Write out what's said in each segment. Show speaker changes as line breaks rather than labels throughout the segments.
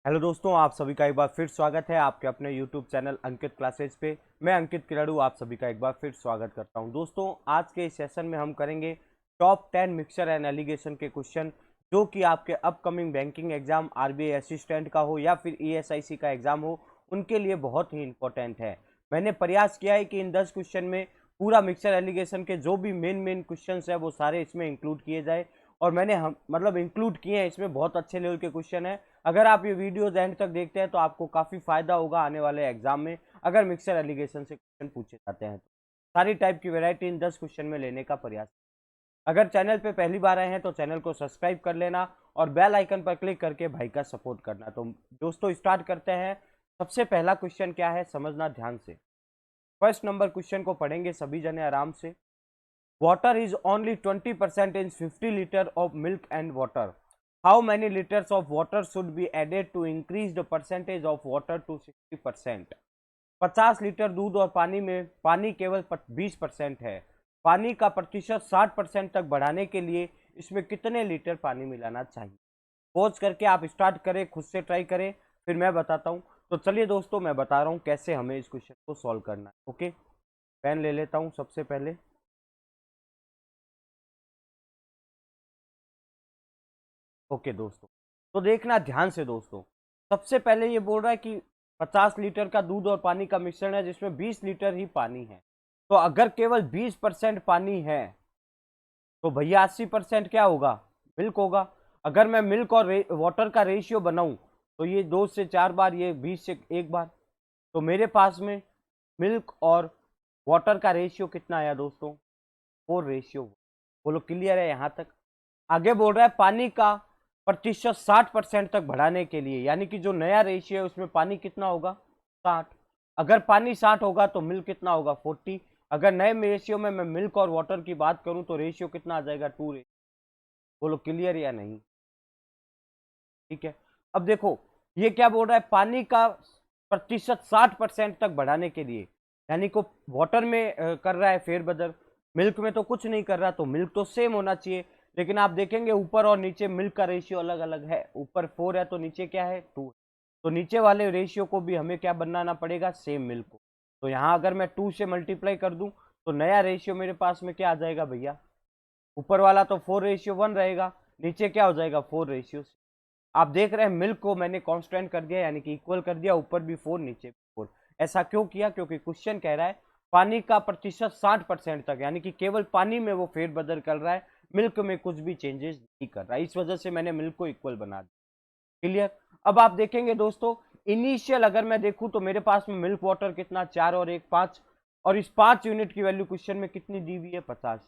Hello दोस्तों, आप सभी का एक बार फिर स्वागत है आपके अपने यूट्यूब चैनल अंकित क्लासेज पे। मैं अंकित किराड़ू आप सभी का एक बार फिर स्वागत करता हूं। दोस्तों, आज के इस सेशन में हम करेंगे टॉप 10 मिक्सचर एंड एलिगेशन के क्वेश्चन, जो कि आपके upcoming banking exam, RBI assistant का हो या फिर ईएसआईसी का एग्जाम हो, उनके लिए बहुत ही इंपॉर्टेंट है। मैंने प्रयास किया है कि इन 10 क्वेश्चन में पूरा मिक्सचर एलिगेशन के जो भी मेन क्वेश्चन है वो सारे इसमें इंक्लूड किए जाए, और मैंने हम मतलब इंक्लूड किए हैं। इसमें बहुत अच्छे लेवल के क्वेश्चन है। अगर आप ये वीडियोज एंड तक देखते हैं तो आपको काफ़ी फायदा होगा आने वाले एग्जाम में, अगर मिक्सर एलिगेशन से क्वेश्चन पूछे जाते हैं तो। सारी टाइप की वैरायटी इन 10 क्वेश्चन में लेने का प्रयास। अगर चैनल पे पहली बार आए हैं तो चैनल को सब्सक्राइब कर लेना और बेल आइकन पर क्लिक करके भाई का सपोर्ट करना। तो दोस्तों, स्टार्ट करते हैं। सबसे पहला क्वेश्चन क्या है, समझना ध्यान से। फर्स्ट नंबर क्वेश्चन को पढ़ेंगे सभी जने आराम से। Water is only 20% in 50 liter of milk and water. How many liters of water should be added to increase the percentage of water to 60%? 50 litre दूध और पानी में पानी केवल 20% है। पानी का प्रतिशत 60% तक बढ़ाने के लिए इसमें कितने लीटर पानी मिलाना चाहिए? पॉज करके आप स्टार्ट करें, खुद से ट्राई करें, फिर मैं बताता हूँ। तो चलिए दोस्तों, मैं बता रहा हूँ कैसे हमें इस क्वेश्चन को सॉल्व करना है। ओके, पेन ले लेता हूँ सबसे पहले। ओके दोस्तों, तो देखना ध्यान से दोस्तों। सबसे पहले ये बोल रहा है कि 50 लीटर का दूध और पानी का मिश्रण है जिसमें 20 लीटर ही पानी है। तो अगर केवल 20% पानी है तो भैया 80% क्या होगा? मिल्क होगा। अगर मैं मिल्क और वाटर का रेशियो बनाऊं तो ये 2 से 4 बार, ये 20 से 1 बार। तो मेरे पास में मिल्क और वाटर का रेशियो कितना आया दोस्तों? 4 रेशियो। बोलो क्लियर है यहाँ तक? आगे बोल रहा है पानी का प्रतिशत 60% तक बढ़ाने के लिए, यानी कि जो नया रेशियो है उसमें पानी कितना होगा? 60। अगर पानी 60 होगा तो मिल्क कितना होगा? 40। अगर नए रेशियो में मैं मिल्क और वाटर की बात करूं तो रेशियो कितना आ जाएगा? 2 रेशियो। बोलो क्लियर या नहीं? ठीक है। अब देखो, ये क्या बोल रहा है, पानी का प्रतिशत 60% तक बढ़ाने के लिए, यानी को वाटर में कर रहा है फेरबदल। मिल्क में तो कुछ नहीं कर रहा, तो मिल्क तो सेम होना चाहिए। लेकिन आप देखेंगे ऊपर और नीचे मिल्क का रेशियो अलग अलग है। ऊपर 4 है तो नीचे क्या है? 2। तो नीचे वाले रेशियो को भी हमें क्या बनाना पड़ेगा? सेम मिल्क को। तो यहाँ अगर मैं 2 से मल्टीप्लाई कर दूं तो नया रेशियो मेरे पास में क्या आ जाएगा भैया? ऊपर वाला तो 4:1 रहेगा, नीचे क्या हो जाएगा? 4:6। आप देख रहे हैं मिल्क को मैंने कांस्टेंट कर दिया, यानी कि इक्वल कर दिया। ऊपर भी 4 नीचे भी 4। ऐसा क्यों किया? क्योंकि क्वेश्चन कह रहा है पानी का प्रतिशत 60% तक, यानी कि केवल पानी में वो फेरबदल कर रहा है, मिल्क में कुछ भी चेंजेस नहीं कर रहा है। इस वजह से मैंने मिल्क को इक्वल बना दिया। क्लियर? अब आप देखेंगे दोस्तों, इनिशियल अगर मैं देखूं तो मेरे पास में मिल्क वाटर कितना? 4 और 1 5। और इस 5 यूनिट की वैल्यू क्वेश्चन में कितनी दी हुई है? 50।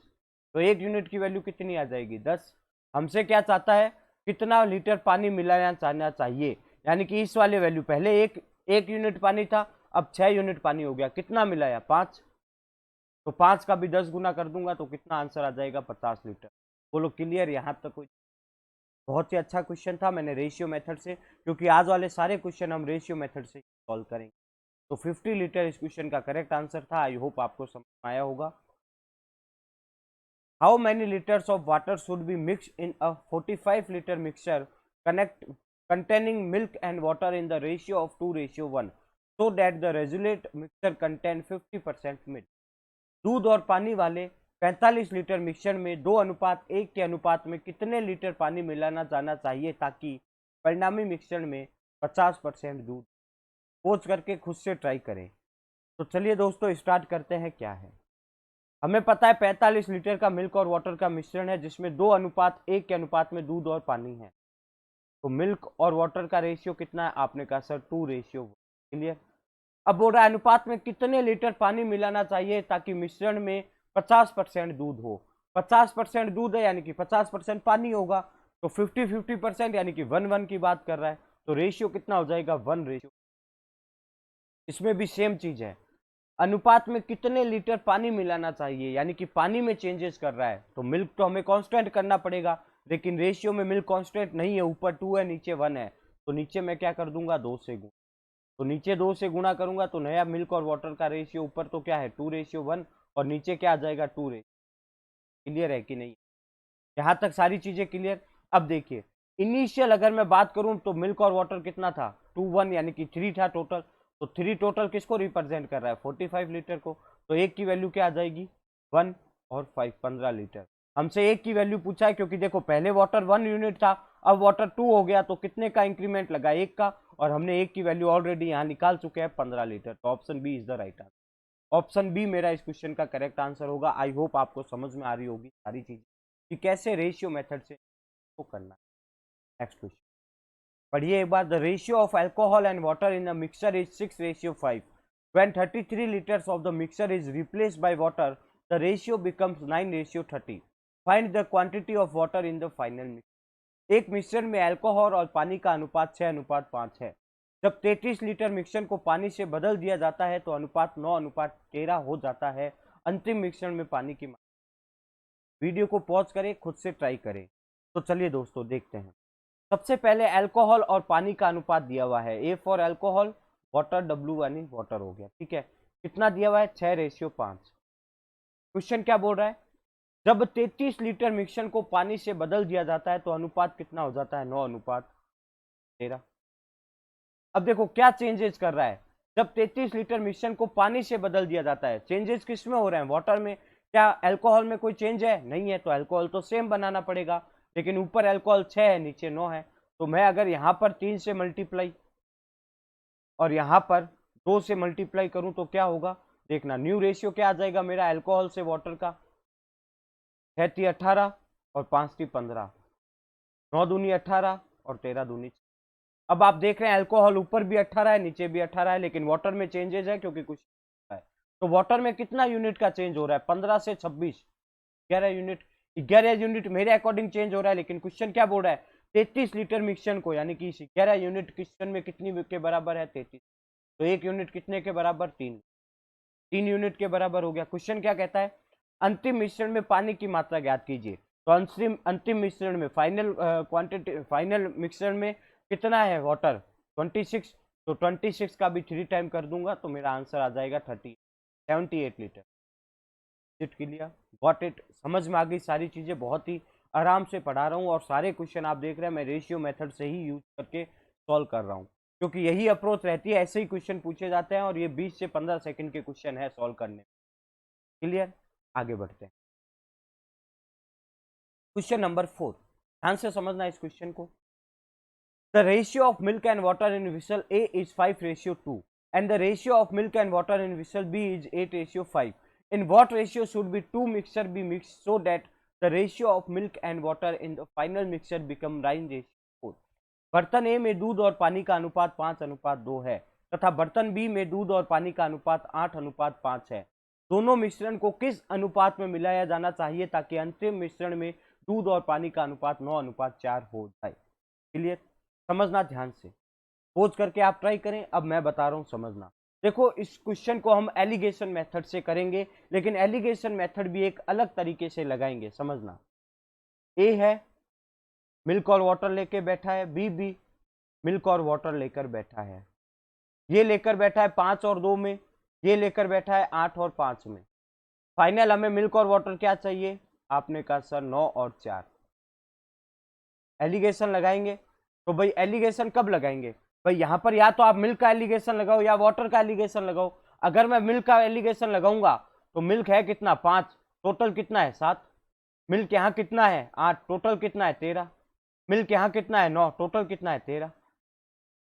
तो 1 यूनिट की वैल्यू कितनी आ जाएगी? 10। हमसे क्या चाहता है? कितना लीटर पानी मिलाना चाहना चाहिए, यानी कि इस वाले वैल्यू, पहले एक यूनिट पानी था, अब 6 यूनिट पानी हो गया। कितना मिलाया? 5। तो 5 का भी 10 गुना कर दूंगा तो कितना आंसर आ जाएगा? 50 लीटर। बोलो क्लियर यहाँ तक? कोई बहुत ही अच्छा क्वेश्चन था। मैंने रेशियो मेथड से, क्योंकि आज वाले सारे क्वेश्चन हम रेशियो मेथड से सॉल्व करेंगे। तो 50 लीटर इस क्वेश्चन का करेक्ट आंसर था। आई होप आपको समझ में आया होगा। How many litres of water should be mix in a 45 litre mixture connect containing milk and water in the ratio of 2:1 so that the resultant mixture contain 50% milk। दूध और पानी वाले 45 लीटर मिक्सचर में 2:1 के अनुपात में कितने लीटर पानी मिलाना जाना चाहिए ताकि परिणामी मिक्सचर में 50% दूध? पोच करके खुद से ट्राई करें। तो चलिए दोस्तों, स्टार्ट करते हैं। क्या है, हमें पता है 45 लीटर का मिल्क और वाटर का मिश्रण है जिसमें 2:1 के अनुपात में दूध और पानी है। तो मिल्क और वाटर का रेशियो कितना है? आपने कहा सर 2:1। क्लियर? अब बोल रहा है अनुपात में कितने लीटर पानी मिलाना चाहिए ताकि मिश्रण में 50% दूध हो। 50% दूध है यानी कि 50% पानी होगा। तो 50-50% यानी कि 1:1 की बात कर रहा है। तो रेशियो कितना हो जाएगा? 1:। इसमें भी सेम चीज है, अनुपात में कितने लीटर पानी मिलाना चाहिए, यानी कि पानी में चेंजेस कर रहा है। तो मिल्क तो हमें कांस्टेंट करना पड़ेगा, लेकिन रेशियो में मिल्क कांस्टेंट नहीं है। ऊपर 2 है, नीचे 1 है। तो नीचे मैं क्या कर दूंगा? 2 से गुणा। तो नीचे 2 से गुणा करूंगा तो नया मिल्क और वाटर का रेशियो ऊपर तो क्या है? 2:1, और नीचे क्या आ जाएगा? 2 रेशियो। क्लियर है कि नहीं? यहाँ तक सारी चीजें क्लियर? अब देखिए, इनिशियल अगर मैं बात करूं तो मिल्क और वाटर कितना था 2 1 यानी कि 3 था टोटल। तो 3 टोटल किसको रिप्रेजेंट कर रहा है 45 लीटर को। तो एक की वैल्यू क्या आ जाएगी 1 और 5 15 लीटर। हमसे एक की वैल्यू पूछा है क्योंकि देखो पहले वाटर 1 यूनिट था, अब वाटर 2 हो गया, तो कितने का इंक्रीमेंट लगा एक का, और हमने एक की वैल्यू ऑलरेडी यहाँ निकाल चुके हैं 15 लीटर। तो option B is the right answer. Option B मेरा इस क्वेश्चन का करेक्ट आंसर होगा। आई होप आपको समझ में आ रही होगी सारी चीजें कि कैसे रेशियो मेथड से को करना है। नेक्स्ट क्वेश्चन पढ़िए एक बार। The ratio of alcohol and water in a mixture is 6:5। When 33 litres of the mixture is replaced by water the ratio becomes 9:30। Find the quantity of water in the final mixture. एक mixture में alcohol और पानी का अनुपात 6:5 है। जब 33 litre mixture को पानी से बदल दिया जाता है तो अनुपात 9:13 हो जाता है। अंतिम मिक्सचर में पानी की मात्रा। वीडियो को पॉज करें, खुद से ट्राई करें। तो चलिए दोस्तों देखते हैं। सबसे पहले अल्कोहल और पानी का अनुपात दिया हुआ है। A for alcohol, water, W यानी वाटर हो गया, ठीक है। कितना दिया हुआ है 6:5। क्वेश्चन क्या बोल रहा है, जब 33 लीटर मिक्सचर को पानी से बदल दिया जाता है तो अनुपात कितना हो जाता है 9:13। अब देखो क्या चेंजेस कर रहा है। जब 33 लीटर मिक्सचर को पानी से बदल दिया जाता है, चेंजेस किस में हो रहे हैं वाटर में। क्या अल्कोहल में कोई चेंज है, नहीं है, तो अल्कोहल तो सेम बनाना पड़ेगा। लेकिन ऊपर अल्कोहल 6 है, नीचे 9 है। तो मैं अगर यहाँ पर 3 से मल्टीप्लाई और यहाँ पर 2 से मल्टीप्लाई करूं तो क्या होगा, देखना न्यू रेशियो क्या आ जाएगा मेरा अल्कोहल से वाटर का। 6×3 = 18 और 5×3 = 15, 9×2 = 18 और 13×2 = 6। अब आप देख रहे हैं अल्कोहल ऊपर भी 18 है, नीचे भी 18 है, लेकिन वाटर में चेंजेस है क्योंकि कुछ है। तो वाटर में कितना यूनिट का चेंज हो रहा है 15 से 26, 11 यूनिट। 11 यूनिट मेरे अकॉर्डिंग चेंज हो रहा है, लेकिन क्वेश्चन क्या बोल रहा है 33 लीटर मिक्सचर को, यानी कि 11 यूनिट क्वेश्चन में कितनी के बराबर है 33। तो एक यूनिट कितने के बराबर 3 यूनिट के बराबर हो गया। क्वेश्चन क्या कहता है अंतिम मिश्रण में पानी की मात्रा ज्ञात कीजिए। तो अंतिम मिश्रण में फाइनल क्वांटिटी, फाइनल मिक्सचर में कितना है वाटर 26। तो 26 का भी 3 टाइम कर दूंगा तो मेरा आंसर आ जाएगा 78 litre. It clear, got it, समझ में आ गई सारी चीजें। बहुत ही आराम से पढ़ा रहा हूँ और सारे क्वेश्चन आप देख रहे हैं मैं रेशियो मेथड से ही यूज करके सॉल्व कर रहा हूँ, क्योंकि यही अप्रोच रहती है। ऐसे ही क्वेश्चन पूछे जाते हैं और ये 20 से 15 सेकंड के क्वेश्चन है सॉल्व करने। क्लियर, आगे बढ़ते हैं। क्वेश्चन नंबर 4, ध्यान से समझना इस क्वेश्चन को। The ratio of milk and water in vessel A is 5:2 and the ratio of milk and water in vessel B is 8:5. In what ratio should be two mixture be mixed so that the ratio of milk and water in the final mixture become 9:4? बर्तन ए में दूध और पानी का अनुपात 5:2 है तथा बर्तन बी में दूध और पानी का अनुपात 8:5 है। दोनों मिश्रण को किस अनुपात में मिलाया जाना चाहिए ताकि अंतिम मिश्रण में दूध और पानी का अनुपात 9:4 हो जाए। क्लियर, समझना ध्यान से, पोज करके आप ट्राई करें। अब मैं बता रहा हूं समझना। देखो इस क्वेश्चन को हम एलिगेशन मेथड से करेंगे, लेकिन एलिगेशन मेथड भी एक अलग तरीके से लगाएंगे, समझना। ए है मिल्क और वाटर लेके बैठा है, बी भी मिल्क और वाटर लेकर बैठा है, ये लेकर बैठा है 5 और 2 में, ये लेकर बैठा है 8 और 5 में। फाइनल हमें मिल्क और वाटर क्या चाहिए, आपने कहा सर 9 और 4। एलिगेशन लगाएंगे तो भाई एलिगेशन कब लगाएंगे भाई, यहां पर या तो आप मिल्क का एलिगेशन लगाओ या वाटर का एलिगेशन लगाओ। अगर मैं मिल्क का एलिगेशन लगाऊंगा तो मिल्क है कितना 5, टोटल कितना है 7। मिल्क यहाँ कितना है 8, टोटल कितना है 13। मिल्क यहाँ कितना है 9, टोटल कितना है 13।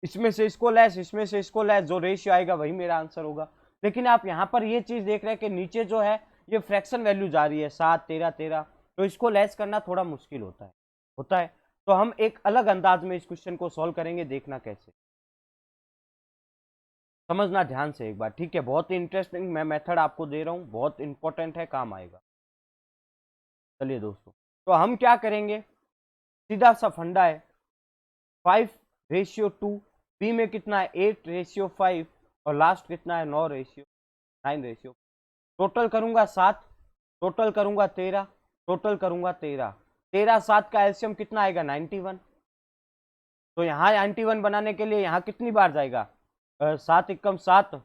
इसमें से इसको लेस, इसमें से इसको लेस, जो रेशियो आएगा वही मेरा आंसर होगा। लेकिन आप यहाँ पर ये चीज देख रहे हैं कि नीचे जो है ये फ्रैक्शन वैल्यू जा रही है 7 13 13, तो इसको लेस करना थोड़ा मुश्किल होता है। तो हम एक अलग अंदाज में इस क्वेश्चन को सॉल्व करेंगे, देखना कैसे, समझना ध्यान से एक बार, ठीक है। बहुत ही इंटरेस्टिंग मैं मेथड आपको दे रहा हूं, बहुत इंपॉर्टेंट है, काम आएगा। चलिए दोस्तों, तो हम क्या करेंगे, सीधा सा फंडा है 5:2, बी में कितना है 8:5 और लास्ट कितना है 9:9। टोटल करूंगा 7, टोटल करूंगा 13, टोटल करूंगा 13, 13 7 का एलसीएम कितना आएगा 91। तो यहाँ 91 बनाने के लिए यहाँ कितनी बार जाएगा 7 एकम 7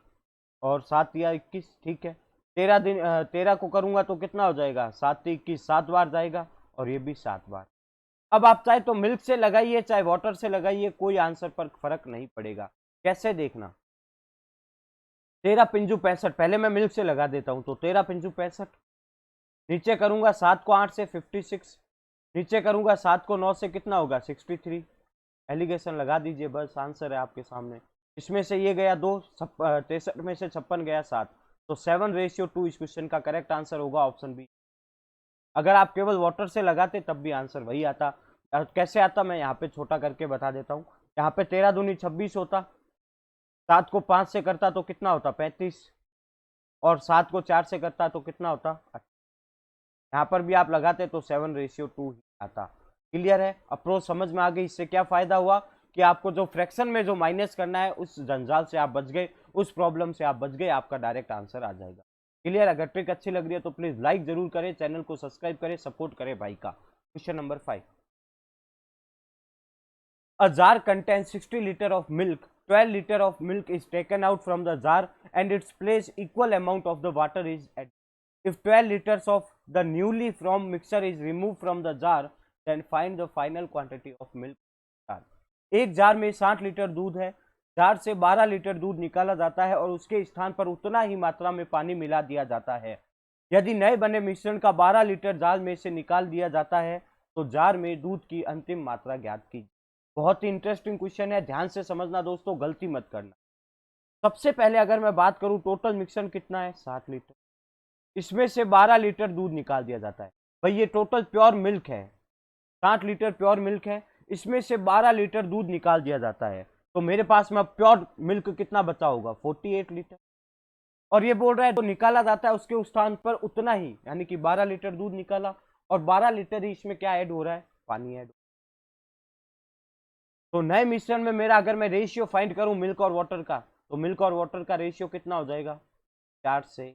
और 7 या 21, ठीक है। 13 को करूंगा तो कितना हो जाएगा 7 21, 7 बार जाएगा और ये भी 7 बार। अब आप चाहे तो मिल्क से लगाइए चाहे वाटर से लगाइए, कोई आंसर पर फर्क नहीं पड़ेगा। कैसे देखना, 13 पिंजू 65, पहले मैं मिल्क से लगा देता हूं, तो 13 पिंजू 65, नीचे करूंगा 7 को 8 से 56, नीचे करूंगा 7 को 9 से कितना होगा 63। एलिगेशन लगा दीजिए, बस आंसर है आपके सामने। इसमें से ये गया 2, 63 में से 56 गया 7, तो 7:2 इस क्वेश्चन का करेक्ट आंसर होगा ऑप्शन बी। अगर आप केवल वाटर से लगाते तब भी आंसर वही आता। कैसे आता मैं यहाँ पे छोटा करके बता देता हूँ। यहाँ पे 13 दूनी 26 होता, 7 को 5 से करता तो कितना होता 35, और 7 को 4 से करता तो कितना होता। यहाँ पर भी आप लगाते तो 7:2 ही आता। क्लियर है, अप्रोच समझ में आ गई। इससे क्या फायदा हुआ कि आपको जो फ्रैक्शन में जो माइनस करना है उस जंजाल से आप बच गए, उस प्रॉब्लम से आप बच गए, आपका डायरेक्ट आंसर आ जाएगा। क्लियर, अगर ट्रिक अच्छी लग रही है तो प्लीज लाइक जरूर करें, चैनल को सब्सक्राइब करें, सपोर्ट करें भाई का। Question number 5, a jar contains 60 liter of milk, 12 liter of milk is taken out from the jar and its place equal amount of the water is added. If 12 liters of the newly formed mixture is removed from the jar, then find the final quantity of milk jar. एक jar में 60 litre दूध है, jar से 12 litre दूध निकाला जाता है और उसके स्थान पर उतना ही मात्रा में पानी मिला दिया जाता है। यदि नए बने मिश्रण का 12 लीटर जार में से निकाल दिया जाता है तो जार में दूध की अंतिम मात्रा ज्ञात कीजिए। बहुत ही इंटरेस्टिंग क्वेश्चन है, ध्यान से समझना दोस्तों, गलती मत करना। सबसे पहले अगर मैं बात करूं टोटल मिक्सचर कितना है 60 लीटर, इसमें से 12 लीटर दूध निकाल दिया जाता है। भाई ये टोटल प्योर मिल्क है, 60 लीटर प्योर मिल्क है, इसमें से 12 लीटर दूध निकाल दिया जाता है, तो मेरे पास में प्योर मिल्क कितना बचा होगा 48 लीटर। और ये बोल रहा है तो निकाला जाता है उसके उस स्थान पर उतना ही, यानी कि 12 लीटर दूध निकाला और 12 लीटर ही इसमें क्या ऐड हो रहा है, पानी ऐड। तो नए मिश्रण में मेरा अगर मैं रेशियो फाइंड करूं मिल्क और वाटर का, तो मिल्क और वाटर का रेशियो कितना हो जाएगा 4 से।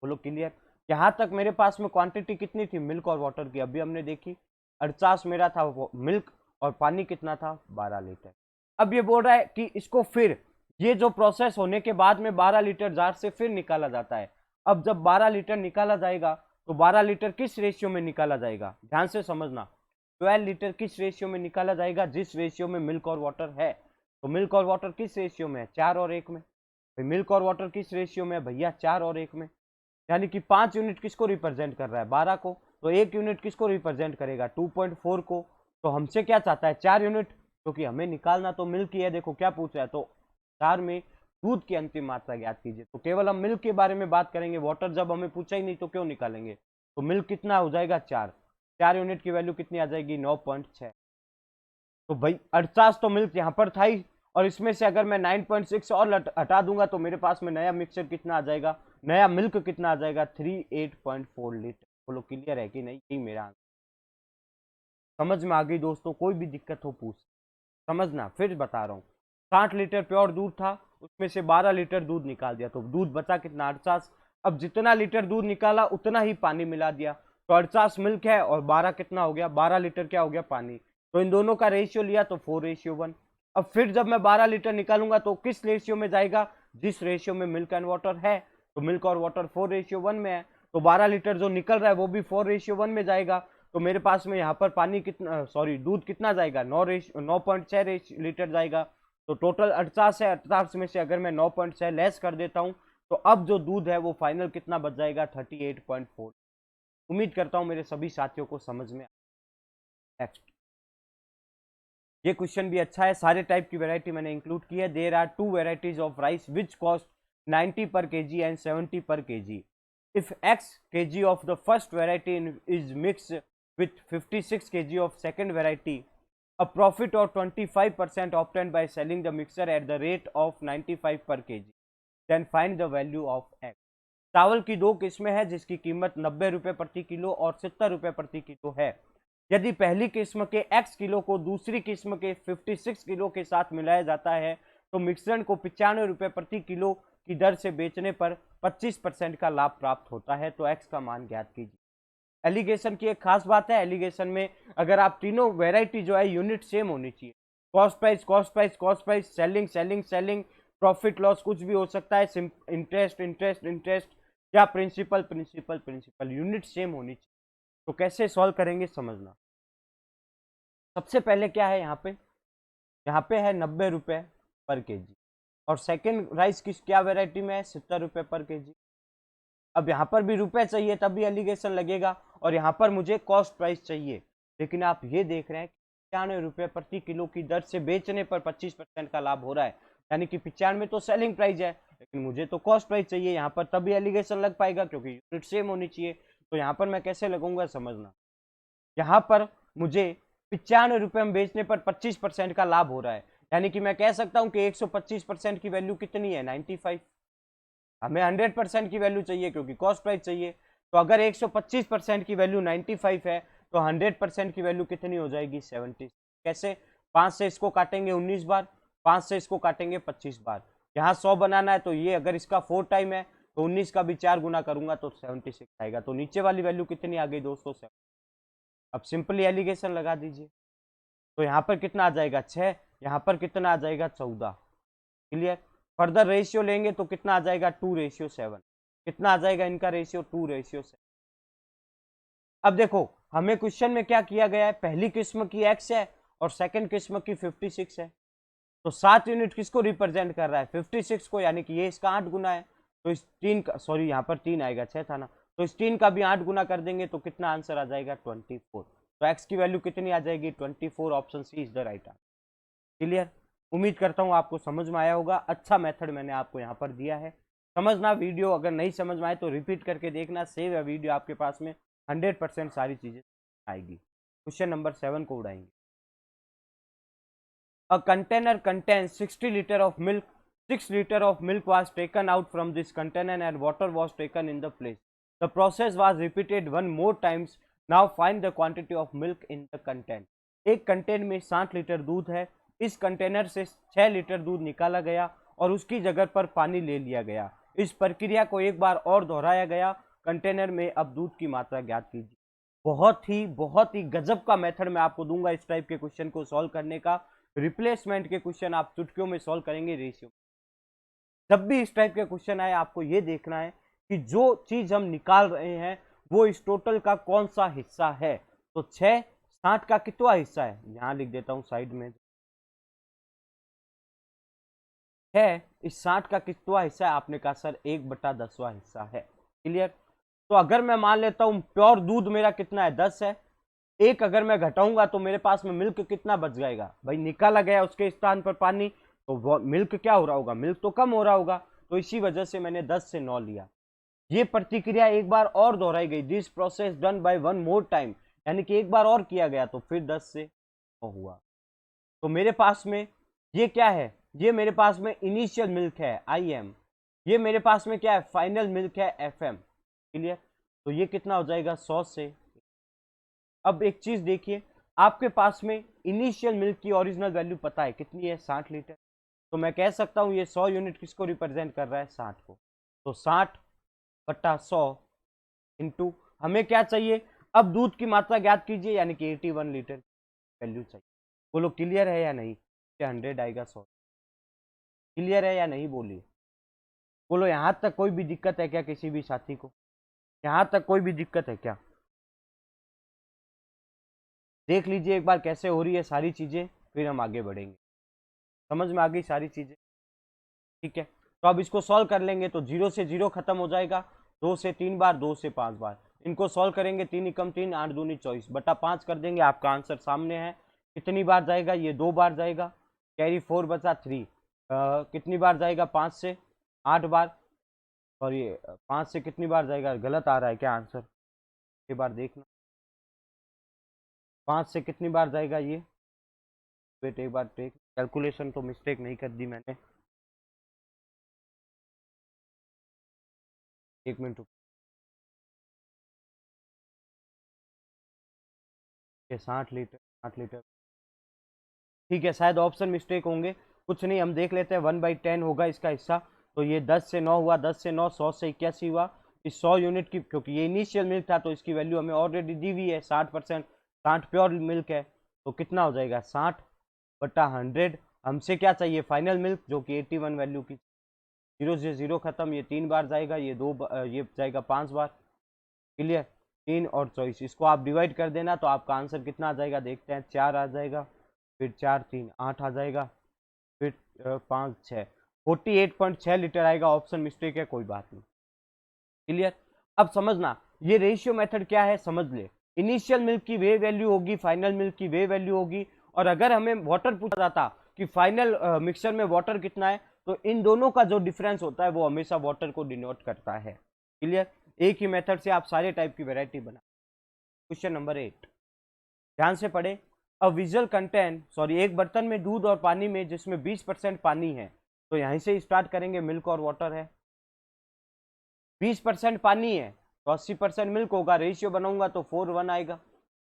बोलो क्लियर। यहां तक मेरे पास में क्वांटिटी कितनी थी मिल्क और वाटर की, अभी हमने देखी 48 मेरा था मिल्क, और पानी कितना था 12 लीटर। अब ये बोल रहा है कि इसको फिर ये जो प्रोसेस होने के बाद में 12 लीटर जार से फिर निकाला जाता है। अब जब 12 लीटर निकाला जाएगा तो 12 लीटर किस रेशियो में निकाला जाएगा, ध्यान से समझना। 12 लीटर किस रेशियो में निकाला जाएगा, जिस रेशियो में मिल्क और वाटर है। तो मिल्क और वाटर किस रेशियो में है 4 और 1 में। मिल्क और वाटर किस रेशियो में है भैया 4 और 1 में, यानी कि 5 यूनिट किसको रिप्रेजेंट कर रहा है 12 को, तो 1 यूनिट किसको रिप्रेजेंट करेगा 2.4 को। तो हमसे क्या चाहता है 4 यूनिट, क्योंकि हमें निकालना तो मिल्क ही है। देखो क्या पूछ रहा है, तो 4 में दूध की अंतिम मात्रा ज्ञात कीजिए। तो केवल हम मिल्क के बारे में बात करेंगे, वाटर जब हमें पूछा ही नहीं तो क्यों निकालेंगे। तो मिल्क कितना हो जाएगा 4, 4 यूनिट की वैल्यू कितनी आ जाएगी 9.6। तो भाई 48 तो मिल्क यहाँ पर था ही, और इसमें से अगर मैं 9.6 और हटा दूंगा तो मेरे पास में नया मिक्सचर कितना आ जाएगा, नया मिल्क कितना आ जाएगा 38.4 लीटर। बोलो क्लियर है कि नहीं, यही मेरा आंसर। समझ में आ गई दोस्तों, कोई भी दिक्कत हो पूछ समझना, फिर बता रहा हूँ। 60 लीटर प्योर दूध था, उसमें से 12 लीटर दूध निकाल दिया, तो दूध बचा कितना 48। अब जितना लीटर दूध निकाला उतना ही पानी मिला दिया, तो 48 मिल्क है और 12 कितना हो गया 12 लीटर क्या हो गया पानी। तो इन दोनों का रेशियो लिया तो 4:1। अब फिर जब मैं 12 लीटर निकालूंगा तो किस रेशियो में जाएगा, जिस रेशियो में मिल्क एंड वाटर है। तो मिल्क और वाटर 4:1 में है, तो 12 लीटर जो निकल रहा है वो भी 4:1 में जाएगा। तो मेरे पास में यहाँ पर पानी कितना, सॉरी दूध कितना जाएगा 9.6 लीटर जाएगा। तो टोटल 48 है, 48 में से अगर मैं 9.6 लेस कर देता हूँ तो अब जो दूध है वो फाइनल कितना बच जाएगा 38.4। उम्मीद करता हूँ मेरे सभी साथियों को समझ में। नेक्स्ट, ये क्वेश्चन भी अच्छा है, सारे टाइप की वैरायटी मैंने इंक्लूड की है। There are 2 varieties of rice which cost 90 per KG and 70 per KG. If X kg of the first variety is mixed with 56 kg of second variety, a profit of 25% obtained by selling the mixture at the rate of 95 per kg. Then find the value of X. चावल की 2 किस्में हैं जिसकी कीमत 90 रुपये प्रति kilo और 70 रुपये प्रति किलो है। यदि पहली किस्म के X किलो को दूसरी किस्म के 56 किलो के साथ मिलाया जाता है तो मिश्रण को 95 रुपये प्रति किलो की दर से बेचने पर 25% का लाभ प्राप्त होता है। तो एक्स का मान ज्ञात कीजिए। एलिगेशन की एक खास बात है, एलिगेशन में अगर आप तीनों वेराइटी जो है यूनिट सेम होनी चाहिए। Cost price cost price cost price, selling selling selling, profit loss कुछ भी हो सकता है, इंटरेस्ट इंटरेस्ट इंटरेस्ट, या principal principal principal, unit same होनी चाहिए। तो कैसे सॉल्व करेंगे समझना। सबसे पहले क्या है यहाँ पे है 90 रुपये पर केजी, और सेकंड राइस किस क्या वेराइटी में है 70 रुपये पर केजी। अब यहाँ पर भी रुपए चाहिए तब भी एलिगेशन लगेगा, और यहाँ पर मुझे कॉस्ट प्राइस चाहिए, लेकिन आप ये देख रहे हैं 95 रुपये प्रति किलो की दर से बेचने पर 25% का लाभ हो रहा है, यानी कि 95 तो सेलिंग प्राइस है, लेकिन मुझे तो कॉस्ट प्राइस चाहिए यहाँ पर, तभी एलिगेशन लग पाएगा क्योंकि यूनिट सेम होनी चाहिए। तो यहाँ पर मैं कैसे लगूंगा समझना, यहाँ पर मुझे 95 रुपये में बेचने पर 25% का लाभ हो रहा है, यानी कि मैं कह सकता हूँ कि 125% की वैल्यू कितनी है 95। हमें 100% की वैल्यू चाहिए क्योंकि कॉस्ट प्राइस चाहिए, तो अगर 125% की वैल्यू 95 है तो 100% की वैल्यू कितनी हो जाएगी 70। कैसे, 5 से इसको काटेंगे 19 बार, 5 से इसको काटेंगे 25 बार, यहाँ 100 बनाना है तो ये अगर इसका 4 टाइम है तो 19 का भी 4 गुना करूंगा तो 76 आएगा। तो नीचे वाली वैल्यू कितनी आ गई दोस्तों 7। अब सिंपली एलिगेशन लगा दीजिए, तो यहाँ पर कितना आ जाएगा 6, यहाँ पर कितना आ जाएगा 14। क्लियर। फर्दर रेशियो लेंगे तो कितना आ जाएगा 2:7। कितना आ जाएगा इनका रेशियो 2:7। अब देखो हमें क्वेश्चन में क्या किया गया है, पहली किस्म की x है और सेकंड किस्म की 56 है, तो 7 यूनिट किसको रिप्रेजेंट कर रहा है 56 को, यानी कि ये इसका 8 गुना है, तो इस 3 का, सॉरी यहाँ पर 3 आएगा 6 था ना, तो इस 3 का भी 8 गुना कर देंगे तो कितना आंसर आ जाएगा 24। तो x की वैल्यू कितनी आ जाएगी 24। Option C is the right answer. Clear. उम्मीद करता हूँ आपको समझ में आया होगा, अच्छा मेथड मैंने आपको यहाँ पर दिया है। समझना, वीडियो अगर नहीं समझ में आए तो रिपीट करके देखना, सेव या वीडियो आपके पास में 100% सारी चीजें आएगी। क्वेश्चन नंबर 7 को उड़ाएंगे। A container contains 60 litre of milk, 6 litre of milk was taken out from this container and water was taken in the place. The process was repeated 1 more times. Now find the quantity of milk in the content. एक container में 60 litre दूध है, इस container से 6 litre दूध निकाला गया और उसकी जगह पर पानी ले लिया गया। इस प्रक्रिया को एक बार और दोहराया गया, कंटेनर में अब दूध की मात्रा ज्ञात कीजिए। बहुत ही गजब का मेथड मैं आपको दूंगा इस टाइप के क्वेश्चन को सॉल्व करने का। रिप्लेसमेंट के क्वेश्चन आप चुटकियों में सॉल्व करेंगे रेशियो। जब भी इस टाइप के क्वेश्चन आए आपको ये देखना है कि जो चीज हम निकाल रहे हैं वो इस टोटल का कौन सा हिस्सा है। तो 6 60 का कितना हिस्सा है, यहां लिख देता हूं साइड में, 6 इस 60 का कितना हिस्सा है, आपने कहा सर 1/10वां हिस्सा है। क्लियर। तो अगर मैं मान लेता हूं प्योर दूध मेरा कितना है 10 है, एक अगर मैं घटाऊंगा तो मेरे पास में मिल्क कितना बच जाएगा, भाई निकाला गया उसके स्थान पर पानी, तो मिल्क क्या हो रहा होगा, मिल्क तो कम हो रहा होगा, तो इसी वजह से मैंने 10 से 9 लिया। ये प्रतिक्रिया एक बार और दोहराई गई, this process done by 1 more time, यानी कि एक बार और किया गया तो फिर 10 से 9 हुआ। तो मेरे पास में ये क्या है, ये मेरे पास में इनिशियल मिल्क है IM, ये मेरे पास में क्या है फाइनल मिल्क है FM। क्लियर। तो ये कितना हो जाएगा 100 से। अब एक चीज देखिए, आपके पास में इनिशियल मिल्क की ओरिजिनल वैल्यू पता है कितनी है 60 लीटर, तो मैं कह सकता हूं ये 100 यूनिट किसको रिप्रेजेंट कर रहा है 60 को, तो 60/100 इंटू हमें क्या चाहिए, अब दूध की मात्रा ज्ञात कीजिए, यानी कि 81 लीटर वैल्यू चाहिए। बोलो क्लियर है या नहीं, 100 आएगा 100। क्लियर है या नहीं बोलिए, बोलो यहां तक कोई भी दिक्कत है क्या किसी भी साथी को, यहां तक कोई भी दिक्कत है क्या, देख लीजिए एक बार कैसे हो रही है सारी चीजें, फिर हम आगे बढ़ेंगे। समझ में आ गई सारी चीजें, ठीक है। तो अब इसको सॉल्व कर लेंगे तो 0 से 0 खत्म हो जाएगा, 2 से 3 बार, 2 से 5 बार, इनको सॉल्व करेंगे 3 एकम 3, 8 दूनी 24 बटा 5 कर देंगे, आपका आंसर सामने है। कितनी बार जाएगा, ये 2 बार जाएगा, कैरी 4 बचा 3, कितनी बार जाएगा 5 से 8 बार, और ये 5 से कितनी बार जाएगा, गलत आ रहा है क्या आंसर, ये बार देखना, 5 से कितनी बार जाएगा ये, वेट एक बार टेक कैलकुलेशन तो मिस्टेक नहीं कर दी मैंने, 1 मिनट, ये 60 लीटर 60 लीटर, ठीक है शायद ऑप्शन मिस्टेक होंगे, कुछ नहीं हम देख लेते हैं, 1/10 होगा इसका हिस्सा, तो ये 10 से 9 हुआ, 10 से 9 100 से 81 हुआ, इस 100 यूनिट की, क्योंकि ये इनिशियल मिल्क था तो इसकी वैल्यू हमें ऑलरेडी दी हुई है 60%, 60 प्योर मिल्क है, तो कितना हो जाएगा 60/100। हमसे क्या चाहिए फाइनल मिल्क जो कि 81 वैल्यू की, 0 से 0 खत्म, ये 3 बार जाएगा, ये 2 ये जाएगा 5 बार। क्लियर। 3 और 24, इसको आप डिवाइड कर देना तो आपका आंसर कितना आ जाएगा, देखते हैं। 4 आ जाएगा, फिर 4 3 8 आ जाएगा, फिर 5 6 48.6 लीटर आएगा। ऑप्शन मिस्टेक है, कोई बात नहीं। क्लियर। अब समझना ये रेशियो मेथड क्या है, समझ ले। इनिशियल मिल्क की वे वैल्यू होगी, फाइनल मिल्क की वे वैल्यू होगी, और अगर हमें वाटर पूछा जाता कि फाइनल मिक्सचर में वाटर कितना है, तो इन दोनों का जो डिफरेंस होता है वो हमेशा वाटर को डिनोट करता है। क्लियर। एक ही मेथड से आप सारे टाइप की वेराइटी बना। क्वेश्चन नंबर 8 ध्यान से पढ़े। अ विजल कंटेन, सॉरी, एक बर्तन में दूध और पानी में जिसमें 20% पानी है, तो यहीं से स्टार्ट करेंगे, मिल्क और वाटर है। 20% पानी है तो 80% मिल्क होगा, रेशियो बनाऊंगा तो 4:1 आएगा।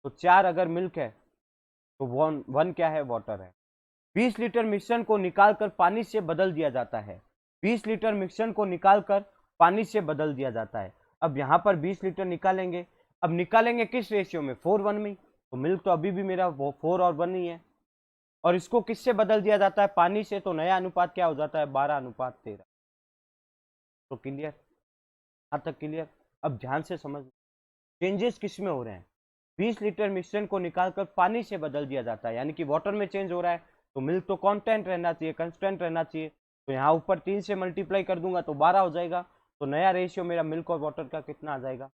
तो 4 अगर मिल्क है तो 1 क्या है, वाटर है। 20 लीटर मिश्रण को निकालकर पानी से बदल दिया जाता है। 20 लीटर मिश्रण को निकालकर पानी से बदल दिया जाता है। अब यहाँ पर 20 लीटर निकालेंगे, अब निकालेंगे किस रेशियो में, 4:1 में। तो मिल्क तो अभी भी मेरा 4 और 1 ही है, और इसको किससे बदल दिया जाता है, पानी से, तो नया अनुपात क्या हो जाता है, 12:13। तो क्लियर, यहाँ तक क्लियर। अब ध्यान से समझ, चेंजेस किस में हो रहे हैं। 20 लीटर मिश्रण को निकालकर पानी से बदल दिया जाता है, यानी कि वाटर में चेंज हो रहा है, तो मिल्क तो कांस्टेंट रहना चाहिए, कांस्टेंट रहना चाहिए। तो यहाँ ऊपर 3 से मल्टीप्लाई कर दूंगा तो 12 हो जाएगा। तो नया रेशियो मेरा मिल्क और वाटर का कितना आ जाएगा,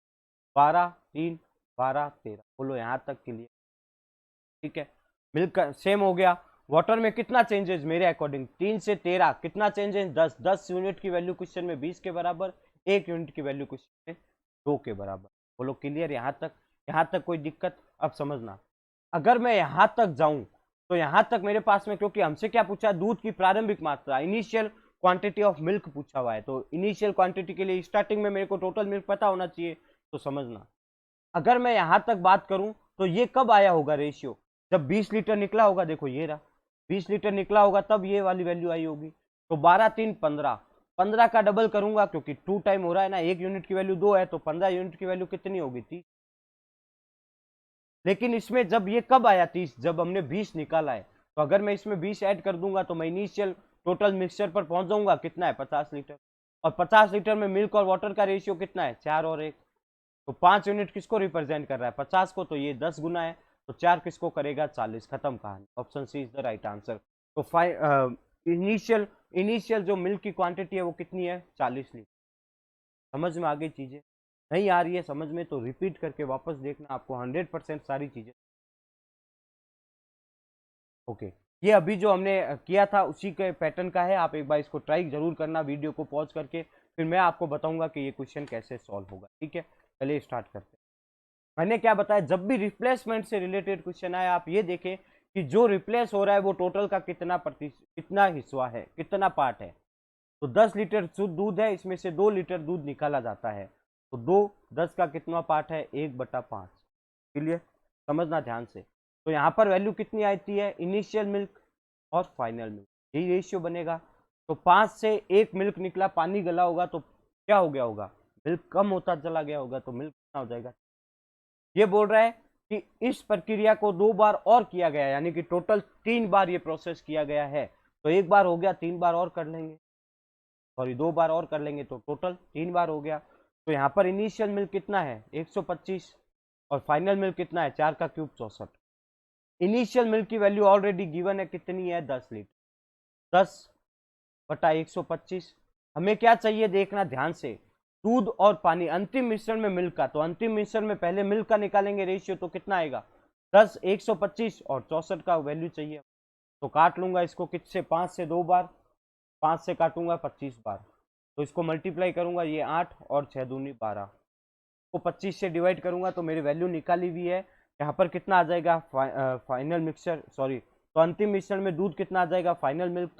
12 3 12 13। बोलो यहाँ तक क्लियर, ठीक है। मिल्क का सेम हो गया। वाटर में कितना चेंजेस मेरे अकॉर्डिंग, 3 से 13, कितना चेंजेस, 10। 10 यूनिट की वैल्यू क्वेश्चन में 20 के बराबर, 1 यूनिट की वैल्यू क्वेश्चन में 2 के बराबर। बोलो क्लियर यहाँ तक, यहाँ तक कोई दिक्कत। अब समझना, अगर मैं यहाँ तक जाऊं तो यहाँ तक मेरे पास में, क्योंकि हमसे क्या पूछा, दूध की प्रारंभिक मात्रा, इनिशियल क्वांटिटी ऑफ मिल्क पूछा हुआ है, तो इनिशियल क्वांटिटी के लिए स्टार्टिंग में मेरे को टोटल मिल्क पता होना चाहिए। तो समझना, अगर मैं यहां तक बात करूं तो ये कब आया होगा रेशियो, जब 20 लीटर निकला होगा। देखो ये रहा, 20 लीटर निकला होगा तब ये वाली वैल्यू आई होगी। तो 12 3 15, 15 का डबल करूंगा क्योंकि 2 टाइम हो रहा है ना, 1 यूनिट की वैल्यू 2 है, तो 15 यूनिट की वैल्यू कितनी होगी, 30। लेकिन इसमें जब ये कब आया 30, जब हमने 20 निकाला है। तो अगर मैं इसमें 20 ऐड कर दूंगा तो मैं इनिशियल टोटल मिक्सचर पर पहुंच जाऊंगा, कितना है, 50 लीटर। और 50 लीटर में मिल्क और वाटर का रेशियो कितना है, 4 और 1। तो 5 यूनिट किसको रिप्रेजेंट कर रहा है, 50 को, तो ये 10 गुना है। तो 4 किसको करेगा, 40। खत्म कहानी। Option C is the right answer. तो इनिशियल इनिशियल जो मिल्क की क्वांटिटी है वो कितनी है, 40 लीटर। समझ में आ गई चीजें, नहीं आ रही है समझ में तो रिपीट करके वापस देखना, आपको 100% सारी चीजें। ओके, ये अभी जो हमने किया था उसी के पैटर्न का है, आप एक बार इसको ट्राई जरूर करना, वीडियो को पॉज करके, फिर मैं आपको बताऊंगा कि ये क्वेश्चन कैसे सॉल्व होगा। ठीक है, चलिए स्टार्ट करते हैं। मैंने क्या बताया, जब भी रिप्लेसमेंट से रिलेटेड क्वेश्चन आए, आप ये देखें कि जो रिप्लेस हो रहा है वो टोटल का कितना हिस्सा है, कितना पार्ट है। तो 10 लीटर शुद्ध दूध है, इसमें से 2 लीटर दूध निकाला जाता है, तो 10 का कितना पार्ट है, 1/5। क्लियर, समझना ध्यान से। तो यहाँ पर वैल्यू कितनी आती है, इनिशियल मिल्क और फाइनल मिल्क, यही रेशियो बनेगा। तो 5 से 1 मिल्क निकला, पानी गला होगा तो क्या हो गया होगा, मिल्क कम होता चला गया होगा, तो मिल्क कितना हो जाएगा। ये बोल रहा है कि इस प्रक्रिया को 2 बार और किया गया, यानी कि टोटल 3 बार ये प्रोसेस किया गया है। तो 1 बार हो गया, 3 बार और कर लेंगे, सॉरी 2 बार और कर लेंगे, तो टोटल 3 बार हो गया। तो यहाँ पर इनिशियल मिल्क कितना है, 125, और फाइनल मिल्क कितना है, 4 का क्यूब 64। इनिशियल मिल्क की वैल्यू ऑलरेडी गिवन है, कितनी है, 10 लीटर। 10/125। हमें क्या चाहिए, देखना ध्यान से, दूध और पानी अंतिम मिश्रण में मिल्क का, तो अंतिम मिश्रण में पहले मिल्क का निकालेंगे रेशियो, तो कितना आएगा, 10 125 और 64 का वैल्यू चाहिए। तो काट लूंगा इसको किससे, 5 से 2 बार, 5 से काटूंगा 25 बार, तो इसको मल्टीप्लाई करूंगा, ये 8 और 6 दूनी 12 को 25 से डिवाइड करूंगा, तो मेरी वैल्यू निकाली हुई है। यहाँ पर कितना आ जाएगा, फाइनल मिक्सचर, सॉरी, तो अंतिम मिश्रण में दूध कितना आ जाएगा, फाइनल मिल्क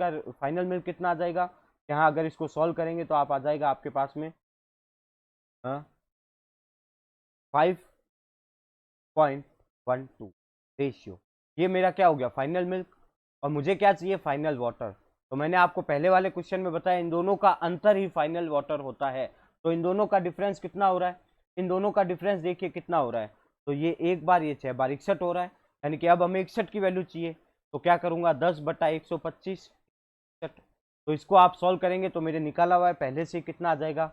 कितना आ जाएगा। यहाँ अगर इसको सॉल्व करेंगे तो आप आ जाएगा आपके पास में 5.12 रेशियो। ये मेरा क्या हो गया, फाइनल मिल्क, और मुझे क्या चाहिए, फाइनल वाटर। तो मैंने आपको पहले वाले क्वेश्चन में बताया, इन दोनों का अंतर ही फाइनल वाटर होता है। तो इन दोनों का डिफरेंस कितना हो रहा है, इन दोनों का डिफरेंस देखिए कितना हो रहा है। तो ये 1 बार, ये 6 बार, 61 हो रहा है, यानी कि अब हमें 61 की वैल्यू चाहिए। तो क्या करूंगा, 10/125। तो इसको आप सॉल्व करेंगे तो मेरे निकाला हुआ है पहले से कितना आ जाएगा,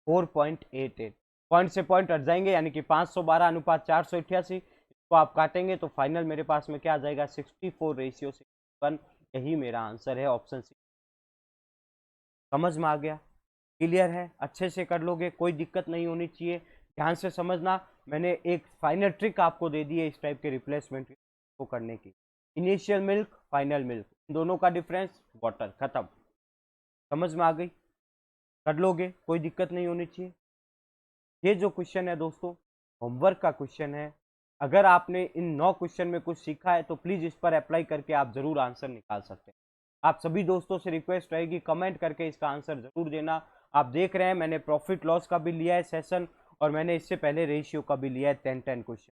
4.88। पॉइंट से पॉइंट हट जाएंगे, यानी कि 512:488, इसको आप काटेंगे तो फाइनल मेरे पास में क्या आ जाएगा, 64:61। यही मेरा आंसर है, ऑप्शन सी। समझ में आ गया? क्लियर है? अच्छे से कर लोगे, कोई दिक्कत नहीं होनी चाहिए। ध्यान से समझना, मैंने एक फाइनल ट्रिक आपको दे दी है इस टाइप के रिप्लेसमेंट को करने की। इनिशियल मिल्क, फाइनल मिल्क, दोनों का डिफरेंस वाटर, खत्म। समझ में आ गई? कर लोगे, कोई दिक्कत नहीं होनी चाहिए। ये जो क्वेश्चन है दोस्तों, होमवर्क का क्वेश्चन है। अगर आपने इन 9 क्वेश्चन में कुछ सीखा है तो प्लीज इस पर अप्लाई करके आप जरूर आंसर निकाल सकते हैं। आप सभी दोस्तों से रिक्वेस्ट रहेगी, कमेंट करके इसका आंसर जरूर देना। आप देख रहे हैं मैंने प्रॉफिट लॉस का भी लिया है सेशन, और मैंने इससे पहले रेशियो का भी लिया है 10-10 क्वेश्चन,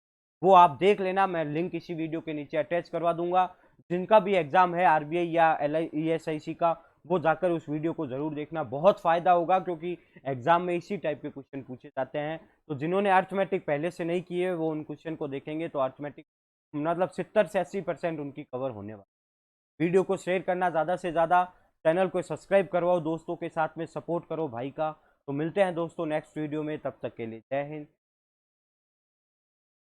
वो आप देख लेना। मैं लिंक इसी वीडियो के नीचे अटैच करवा दूंगा। जिनका भी एग्जाम है आरबीआई या ESIC का, वो जाकर उस वीडियो को जरूर देखना, बहुत फायदा होगा, क्योंकि एग्जाम में इसी टाइप के क्वेश्चन पूछे जाते हैं। तो जिन्होंने अर्थमेटिक पहले से नहीं किए वो उन क्वेश्चन को देखेंगे तो अर्थमेटिक मतलब 70 से 80% उनकी कवर होने वाली। वीडियो को शेयर करना ज़्यादा से ज़्यादा, चैनल को सब्सक्राइब करवाओ, दोस्तों के साथ में सपोर्ट करो भाई का। तो मिलते हैं दोस्तों नेक्स्ट वीडियो में, तब तक के लिए जय हिंद।